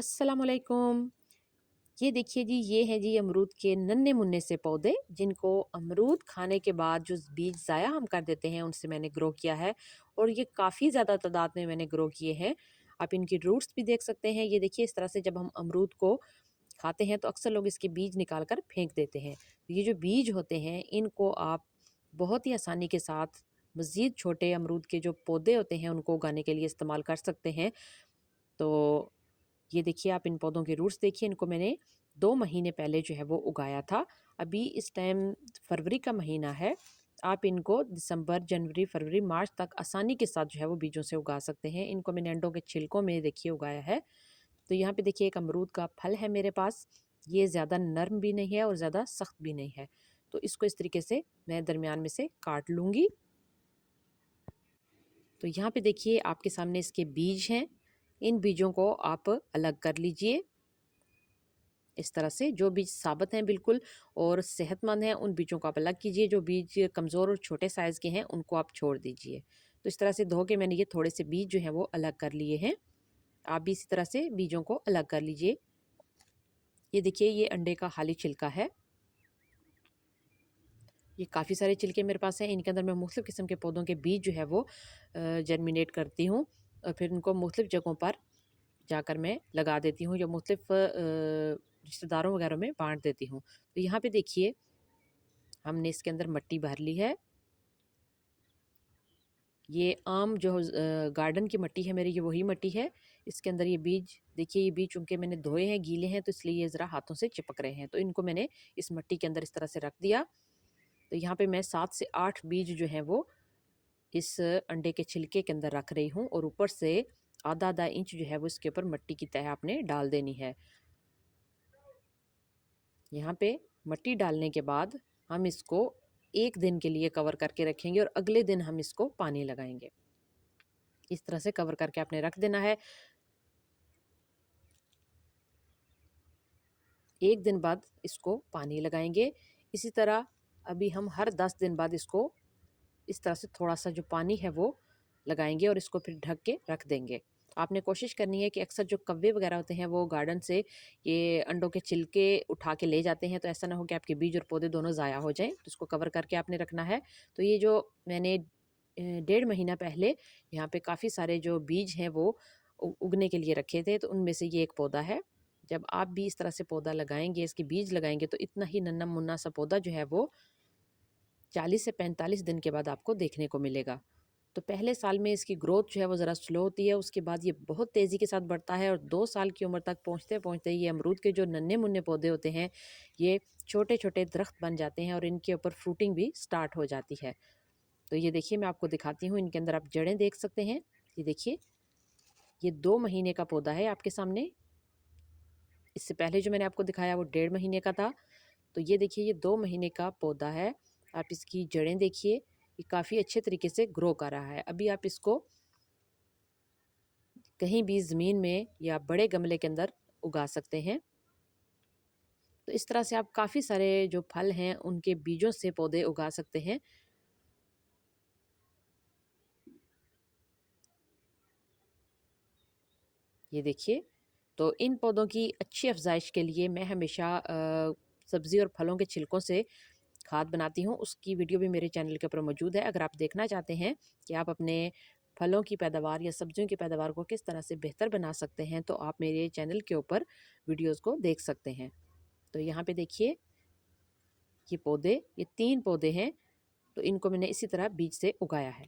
अस्सलाम वालेकुम। ये देखिए जी, ये हैं जी अमरूद के नन्हे मुन्ने से पौधे, जिनको अमरूद खाने के बाद जो बीज ज़ाया हम कर देते हैं उनसे मैंने ग्रो किया है। और ये काफ़ी ज़्यादा तादाद में मैंने ग्रो किए हैं। आप इनकी रूट्स भी देख सकते हैं। ये देखिए, इस तरह से जब हम अमरूद को खाते हैं तो अक्सर लोग इसके बीज निकाल कर फेंक देते हैं। ये जो बीज होते हैं इनको आप बहुत ही आसानी के साथ मज़ीद छोटे अमरूद के जो पौधे होते हैं उनको उगाने के लिए इस्तेमाल कर सकते हैं। तो ये देखिए, आप इन पौधों के रूट्स देखिए, इनको मैंने 2 महीने पहले जो है वो उगाया था। अभी इस टाइम फरवरी का महीना है। आप इनको दिसंबर, जनवरी, फरवरी, मार्च तक आसानी के साथ जो है वो बीजों से उगा सकते हैं। इनको मैंने अंडों के छिलकों में देखिए उगाया है। तो यहाँ पे देखिए एक अमरूद का फल है मेरे पास। ये ज़्यादा नर्म भी नहीं है और ज़्यादा सख्त भी नहीं है। तो इसको इस तरीके से मैं दरमियान में से काट लूँगी। तो यहाँ पे देखिए आपके सामने इसके बीज हैं। इन बीजों को आप अलग कर लीजिए। इस तरह से जो बीज साबित हैं बिल्कुल और सेहतमंद हैं, उन बीजों को आप अलग कीजिए। जो बीज कमज़ोर और छोटे साइज़ के हैं उनको आप छोड़ दीजिए। तो इस तरह से धो के मैंने ये थोड़े से बीज जो हैं वो अलग कर लिए हैं। आप भी इसी तरह से बीजों को अलग कर लीजिए। ये देखिए, ये अंडे का खाली छिलका है। ये काफ़ी सारे छिलके मेरे पास हैं। इनके अंदर मैं मुख्तलिफ़ किस्म के पौधों के बीज जो है वो जर्मिनेट करती हूँ और फिर उनको मुख्तलिफ़ जगहों पर जाकर मैं लगा देती हूँ, या मुख्तलिफ़ रिश्तेदारों वगैरह में बाँट देती हूँ। तो यहाँ पे देखिए, हमने इसके अंदर मिट्टी भर ली है। ये आम जो गार्डन की मिट्टी है मेरी, ये वही मिट्टी है। इसके अंदर ये बीज देखिए, ये बीज चूँकि मैंने धोए हैं, गीले हैं, तो इसलिए ये ज़रा हाथों से चिपक रहे हैं। तो इनको मैंने इस मिट्टी के अंदर इस तरह से रख दिया। तो यहाँ पे मैं 7 से 8 बीज जो हैं वो इस अंडे के छिलके के अंदर रख रही हूँ, और ऊपर से आधा-आधा इंच जो है वो इसके ऊपर मिट्टी की तह आपने डाल देनी है। यहाँ पे मिट्टी डालने के बाद हम इसको 1 दिन के लिए कवर करके रखेंगे और अगले दिन हम इसको पानी लगाएंगे। इस तरह से कवर करके आपने रख देना है। 1 दिन बाद इसको पानी लगाएंगे। इसी तरह अभी हम हर 10 दिन बाद इसको इस तरह से थोड़ा सा जो पानी है वो लगाएंगे और इसको फिर ढक के रख देंगे। आपने कोशिश करनी है कि अक्सर जो कौवे वगैरह होते हैं वो गार्डन से ये अंडों के छिलके उठा के ले जाते हैं, तो ऐसा ना हो कि आपके बीज और पौधे दोनों ज़ाया हो जाएं। तो इसको कवर करके आपने रखना है। तो ये जो मैंने 1.5 महीना पहले यहाँ पे काफ़ी सारे जो बीज हैं वो उगने के लिए रखे थे, तो उनमें से ये एक पौधा है। जब आप भी इस तरह से पौधा लगाएंगे, इसके बीज लगाएंगे, तो इतना ही नन्हा मुन्ना सा पौधा जो है वो 40 से 45 दिन के बाद आपको देखने को मिलेगा। तो पहले साल में इसकी ग्रोथ जो है वो ज़रा स्लो होती है, उसके बाद ये बहुत तेज़ी के साथ बढ़ता है और 2 साल की उम्र तक पहुँचते-पहुँचते ये अमरूद के जो नन्हे-मुन्ने पौधे होते हैं, ये छोटे-छोटे दरख्त बन जाते हैं और इनके ऊपर फ्रूटिंग भी स्टार्ट हो जाती है। तो ये देखिए, मैं आपको दिखाती हूँ, इनके अंदर आप जड़ें देख सकते हैं। ये देखिए, ये 2 महीने का पौधा है आपके सामने। इससे पहले जो मैंने आपको दिखाया वो 1.5 महीने का था। तो ये देखिए, ये 2 महीने का पौधा है। आप इसकी जड़ें देखिए, ये काफ़ी अच्छे तरीके से ग्रो कर रहा है। अभी आप इसको कहीं भी ज़मीन में या बड़े गमले के अंदर उगा सकते हैं। तो इस तरह से आप काफ़ी सारे जो फल हैं उनके बीजों से पौधे उगा सकते हैं। ये देखिए, तो इन पौधों की अच्छी अफ़ज़ाइश के लिए मैं हमेशा सब्ज़ी और फलों के छिलकों से खाद बनाती हूँ। उसकी वीडियो भी मेरे चैनल के ऊपर मौजूद है। अगर आप देखना चाहते हैं कि आप अपने फलों की पैदावार या सब्जियों की पैदावार को किस तरह से बेहतर बना सकते हैं, तो आप मेरे चैनल के ऊपर वीडियोज़ को देख सकते हैं। तो यहाँ पे देखिए, ये 3 पौधे हैं, तो इनको मैंने इसी तरह बीज से उगाया है।